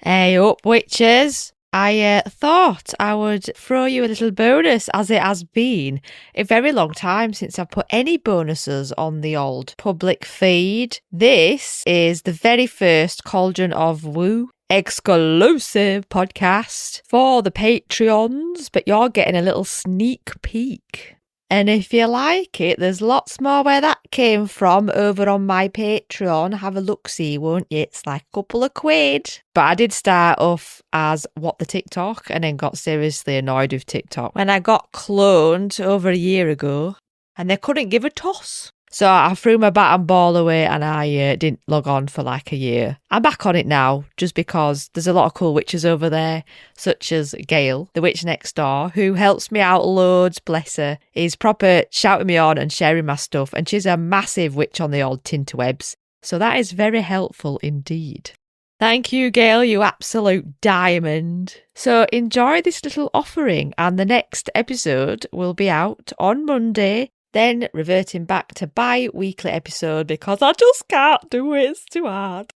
Hey up, witches! I thought I would throw you a little bonus, as it has been a very long time since I've put any bonuses on the old public feed. This is the very first Cauldron of Woo exclusive podcast for the Patreons, but you're getting a little sneak peek. And if you like it, there's lots more where that came from over on my Patreon. Have a look-see, won't you? It's like a couple of quid. But I did start off as What the TikTok and then got seriously annoyed with TikTok when I got cloned over a year ago and they couldn't give a toss. So I threw my bat and ball away and I didn't log on for like a year. I'm back on it now just because there's a lot of cool witches over there, such as Gail, the witch next door, who helps me out loads, bless her. Is proper shouting me on and sharing my stuff, and she's a massive witch on the old tinterwebs. So that is very helpful indeed. Thank you, Gail, you absolute diamond. So enjoy this little offering, and the next episode will be out on Monday. Then reverting back to bi-weekly episode because I just can't do it, it's too hard.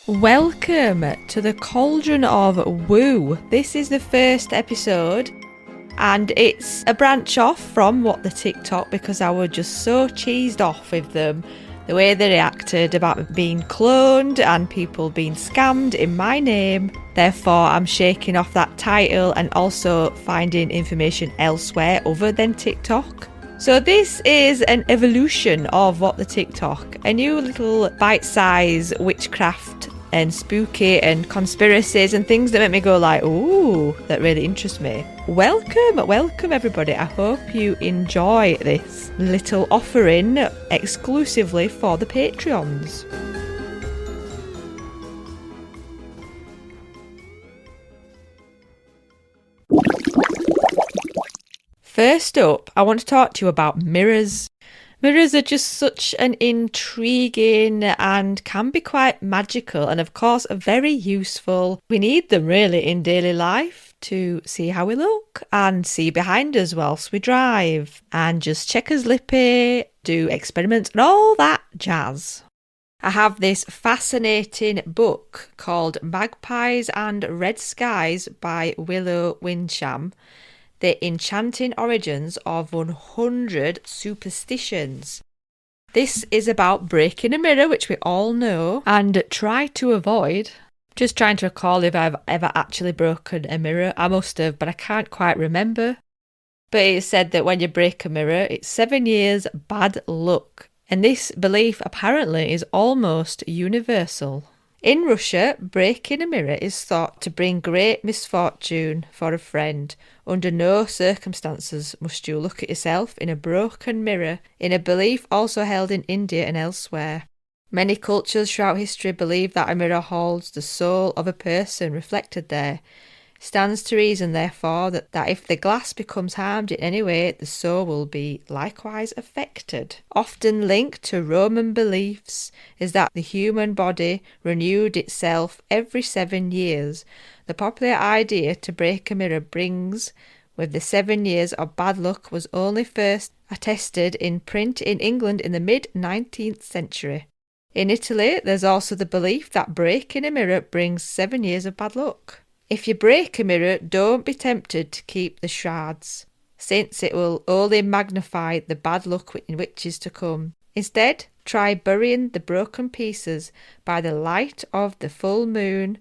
Welcome to the Cauldron of Woo. This is the first episode and it's a branch off from What the TikTok because I was just so cheesed off with them. The way they reacted about being cloned and people being scammed in my name. Therefore, I'm shaking off that title and also finding information elsewhere other than TikTok. So this is an evolution of What the TikTok, a new little bite-sized witchcraft and spooky and conspiracies and things that make me go like, ooh, that really interest me. Welcome everybody. I hope you enjoy this little offering exclusively for the Patreons. First up, I want to talk to you about mirrors. Mirrors are just such an intriguing and can be quite magical and of course are very useful. We need them really in daily life to see how we look and see behind us whilst we drive and just check us lippy, do experiments and all that jazz. I have this fascinating book called Magpies and Red Skies by Willow Wincham. The enchanting origins of 100 superstitions. This is about breaking a mirror, which we all know, and try to avoid. Just trying to recall if I've ever actually broken a mirror. I must have, but I can't quite remember. But it said that when you break a mirror, it's 7 years bad luck. And this belief apparently is almost universal. In Russia, breaking a mirror is thought to bring great misfortune for a friend. Under no circumstances must you look at yourself in a broken mirror, in a belief also held in India and elsewhere. Many cultures throughout history believe that a mirror holds the soul of a person reflected there. Stands to reason, therefore, that if the glass becomes harmed in any way, the soul will be likewise affected. Often linked to Roman beliefs is that the human body renewed itself every 7 years. The popular idea to break a mirror brings with the 7 years of bad luck was only first attested in print in England in the mid-19th century. In Italy, there's also the belief that breaking a mirror brings 7 years of bad luck. If you break a mirror, don't be tempted to keep the shards, since it will only magnify the bad luck in which is to come. Instead, try burying the broken pieces by the light of the full moon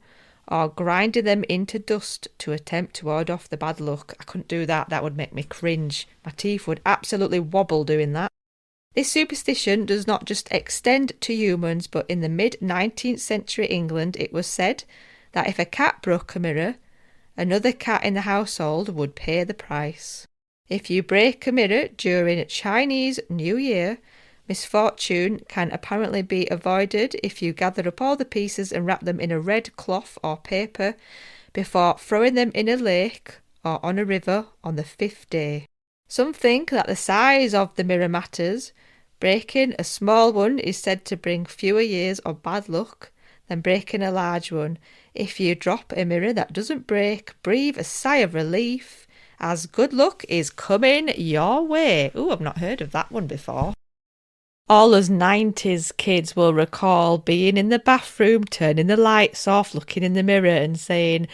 or grinding them into dust to attempt to ward off the bad luck. I couldn't do that. That would make me cringe. My teeth would absolutely wobble doing that. This superstition does not just extend to humans, but in the mid-19th century England, it was said that if a cat broke a mirror, another cat in the household would pay the price. If you break a mirror during Chinese New Year, misfortune can apparently be avoided if you gather up all the pieces and wrap them in a red cloth or paper before throwing them in a lake or on a river on the 5th day. Some think that the size of the mirror matters. Breaking a small one is said to bring fewer years of bad luck than breaking a large one. If you drop a mirror that doesn't break, breathe a sigh of relief, as good luck is coming your way. Ooh, I've not heard of that one before. All us 90s kids will recall being in the bathroom, turning the lights off, looking in the mirror and saying,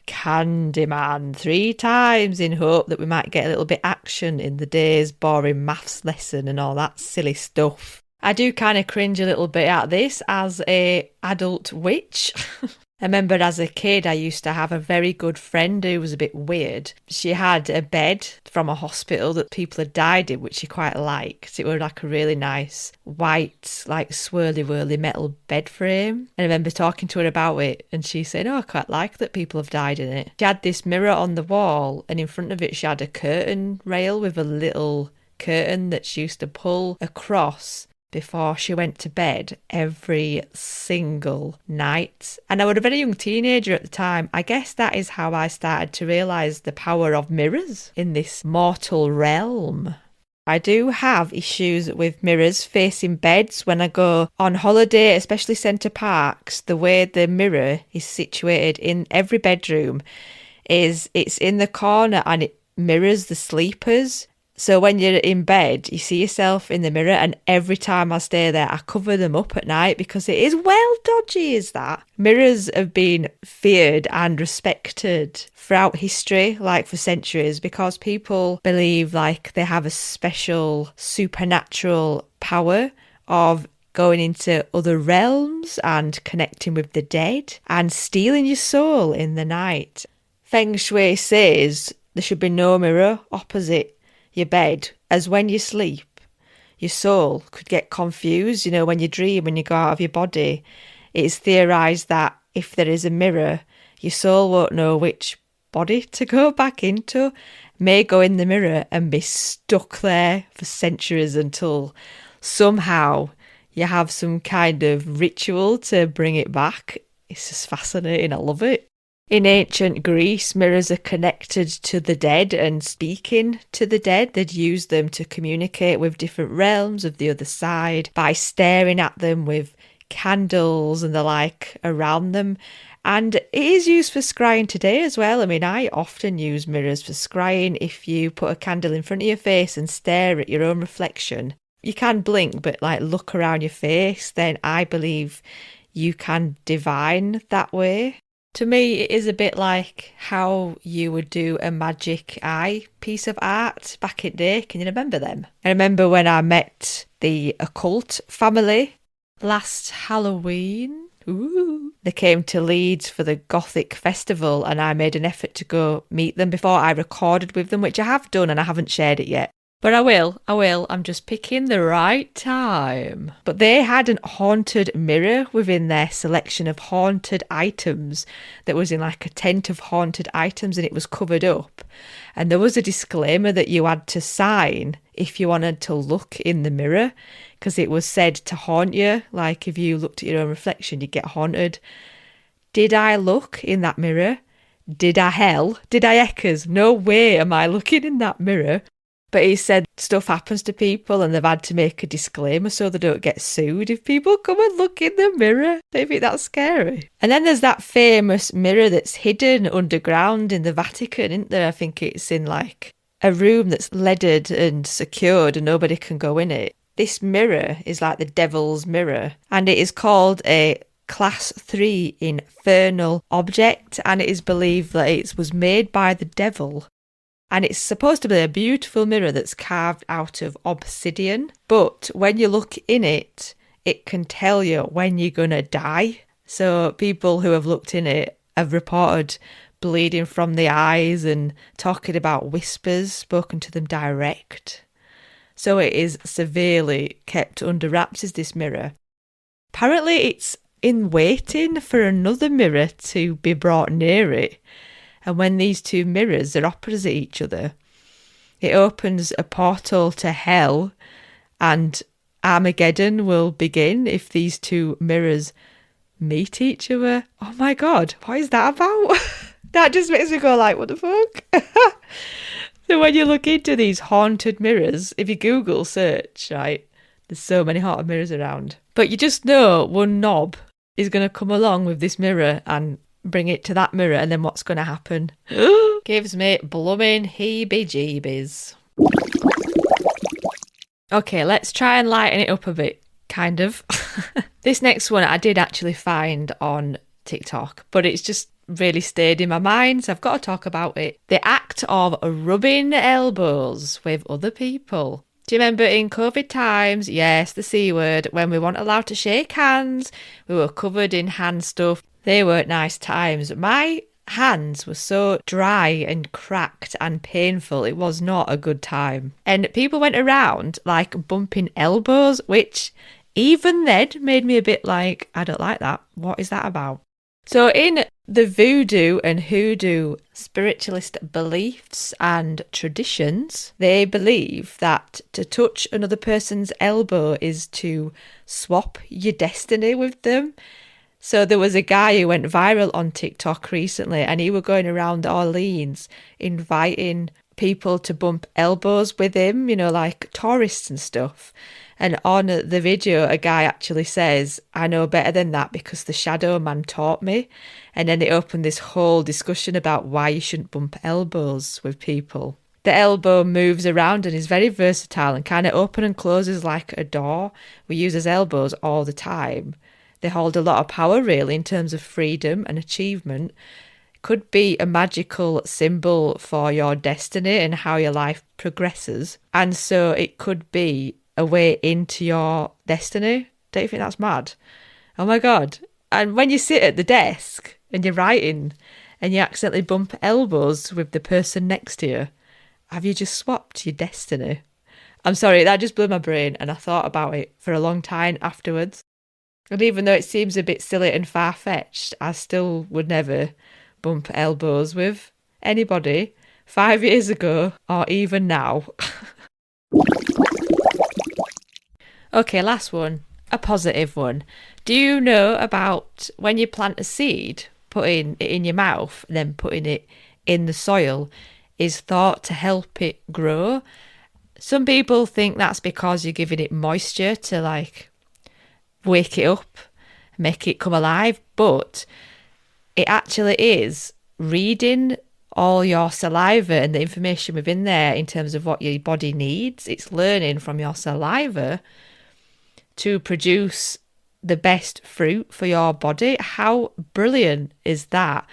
Candyman 3 times in hope that we might get a little bit action in the day's boring maths lesson and all that silly stuff. I do kind of cringe a little bit at this as a adult witch. I remember as a kid, I used to have a very good friend who was a bit weird. She had a bed from a hospital that people had died in, which she quite liked. It was like a really nice white, like swirly-whirly metal bed frame. And I remember talking to her about it, and she said, I quite like that people have died in it. She had this mirror on the wall, and in front of it she had a curtain rail with a little curtain that she used to pull across before she went to bed every single night. And I was a very young teenager at the time. I guess that is how I started to realise the power of mirrors in this mortal realm. I do have issues with mirrors facing beds when I go on holiday, especially centre parks. The way the mirror is situated in every bedroom is it's in the corner and it mirrors the sleepers. So when you're in bed, you see yourself in the mirror, and every time I stay there, I cover them up at night because it is well dodgy, is that? Mirrors have been feared and respected throughout history, like for centuries, because people believe like they have a special supernatural power of going into other realms and connecting with the dead and stealing your soul in the night. Feng Shui says there should be no mirror opposite your bed, as when you sleep, your soul could get confused. You know, when you dream, when you go out of your body, it's theorised that if there is a mirror, your soul won't know which body to go back into, may go in the mirror and be stuck there for centuries until somehow you have some kind of ritual to bring it back. It's just fascinating. I love it. In ancient Greece, mirrors are connected to the dead and speaking to the dead. They'd use them to communicate with different realms of the other side by staring at them with candles and the like around them. And it is used for scrying today as well. I mean, I often use mirrors for scrying. If you put a candle in front of your face and stare at your own reflection, you can blink, but like look around your face, then I believe you can divine that way. To me, it is a bit like how you would do a magic eye piece of art back in the day. Can you remember them? I remember when I met the occult family last Halloween. Ooh. They came to Leeds for the Gothic Festival and I made an effort to go meet them before I recorded with them, which I have done and I haven't shared it yet. But I will. I'm just picking the right time. But they had an haunted mirror within their selection of haunted items that was in like a tent of haunted items and it was covered up. And there was a disclaimer that you had to sign if you wanted to look in the mirror because it was said to haunt you. Like if you looked at your own reflection, you'd get haunted. Did I look in that mirror? Did I hell? Did I echoes? No way am I looking in that mirror. But he said stuff happens to people and they've had to make a disclaimer so they don't get sued if people come and look in the mirror. They think that's scary. And then there's that famous mirror that's hidden underground in the Vatican, isn't there? I think it's in like a room that's leaded and secured and nobody can go in it. This mirror is like the devil's mirror and it is called a Class 3 infernal object and it is believed that it was made by the devil. And it's supposed to be a beautiful mirror that's carved out of obsidian. But when you look in it, it can tell you when you're going to die. So people who have looked in it have reported bleeding from the eyes and talking about whispers spoken to them direct. So it is severely kept under wraps, is this mirror. Apparently it's in waiting for another mirror to be brought near it. And when these two mirrors are opposite each other, it opens a portal to hell and Armageddon will begin if these two mirrors meet each other. Oh my God, what is that about? That just makes me go like, what the fuck? So when you look into these haunted mirrors, if you Google search, right, there's so many haunted mirrors around. But you just know one knob is going to come along with this mirror and bring it to that mirror and then what's going to happen? Gives me blooming heebie-jeebies. Okay, let's try and lighten it up a bit, kind of. This next one I did actually find on TikTok, but it's just really stayed in my mind, so I've got to talk about it. The act of rubbing elbows with other people. Do you remember in COVID times? Yes, the C word, when we weren't allowed to shake hands, we were covered in hand stuff. They weren't nice times. My hands were so dry and cracked and painful. It was not a good time. And people went around like bumping elbows, which even then made me a bit like, I don't like that. What is that about? So in the voodoo and hoodoo spiritualist beliefs and traditions, they believe that to touch another person's elbow is to swap your destiny with them. So there was a guy who went viral on TikTok recently, and he was going around Orleans inviting people to bump elbows with him, like tourists and stuff. And on the video, a guy actually says, I know better than that because the shadow man taught me. And then they opened this whole discussion about why you shouldn't bump elbows with people. The elbow moves around and is very versatile and kind of open and closes like a door. We use as elbows all the time. They hold a lot of power, really, in terms of freedom and achievement. Could be a magical symbol for your destiny and how your life progresses. And so it could be a way into your destiny. Don't you think that's mad? Oh my God. And when you sit at the desk and you're writing and you accidentally bump elbows with the person next to you, have you just swapped your destiny? I'm sorry, that just blew my brain, and I thought about it for a long time afterwards. And even though it seems a bit silly and far-fetched, I still would never bump elbows with anybody 5 years ago or even now. Okay, last one, a positive one. Do you know about when you plant a seed, putting it in your mouth and then putting it in the soil is thought to help it grow? Some people think that's because you're giving it moisture to wake it up, make it come alive, but it actually is reading all your saliva and the information within there in terms of what your body needs. It's learning from your saliva to produce the best fruit for your body. How brilliant is that?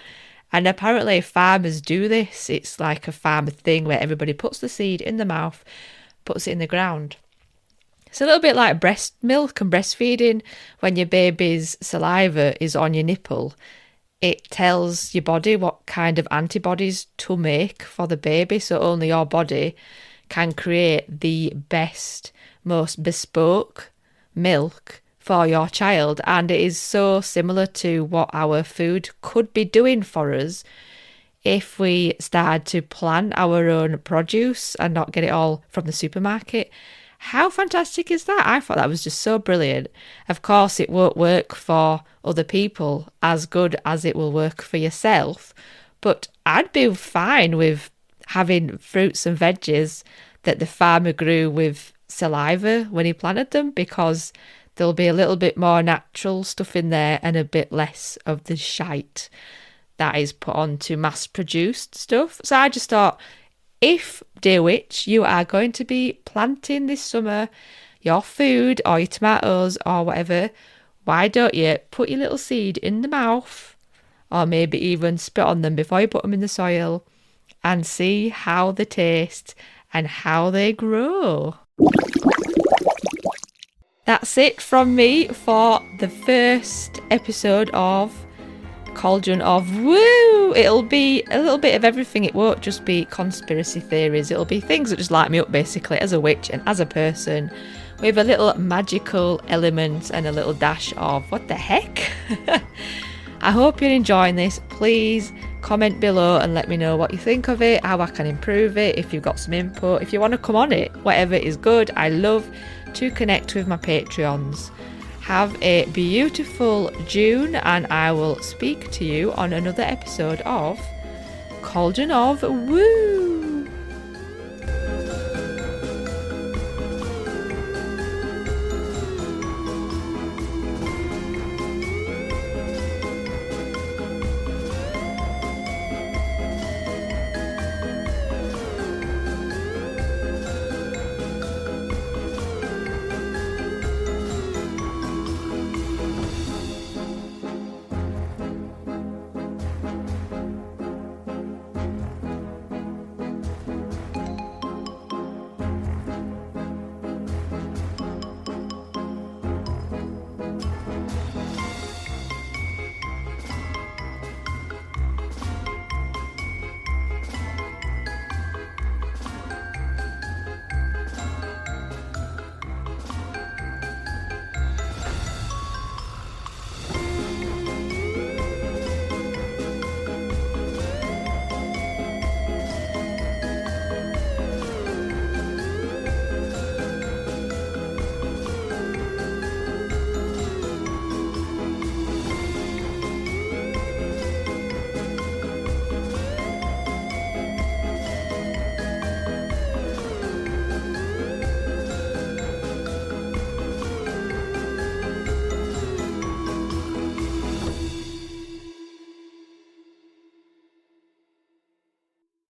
And apparently farmers do this. It's like a farmer thing where everybody puts the seed in the mouth, puts it in the ground. It's a little bit like breast milk and breastfeeding. When your baby's saliva is on your nipple, it tells your body what kind of antibodies to make for the baby. So only your body can create the best, most bespoke milk for your child. And it is so similar to what our food could be doing for us if we started to plant our own produce and not get it all from the supermarket. How fantastic is that? I thought that was just so brilliant. Of course, it won't work for other people as good as it will work for yourself, but I'd be fine with having fruits and veggies that the farmer grew with saliva when he planted them, because there'll be a little bit more natural stuff in there and a bit less of the shite that is put on to mass-produced stuff. So I just thought, if, dear witch, you are going to be planting this summer your food or your tomatoes or whatever, why don't you put your little seed in the mouth, or maybe even spit on them before you put them in the soil, and see how they taste and how they grow. That's it from me for the first episode of Cauldron of Woo. It'll be a little bit of everything. It won't just be conspiracy theories. It'll be things that just light me up, basically, as a witch and as a person, with a little magical element and a little dash of what the heck. I hope you're enjoying this. Please comment below and let me know what you think of it, how I can improve it, if you've got some input, if you want to come on it, whatever is good. I love to connect with my Patreons. Have a beautiful June, and I will speak to you on another episode of Cauldron of Woo.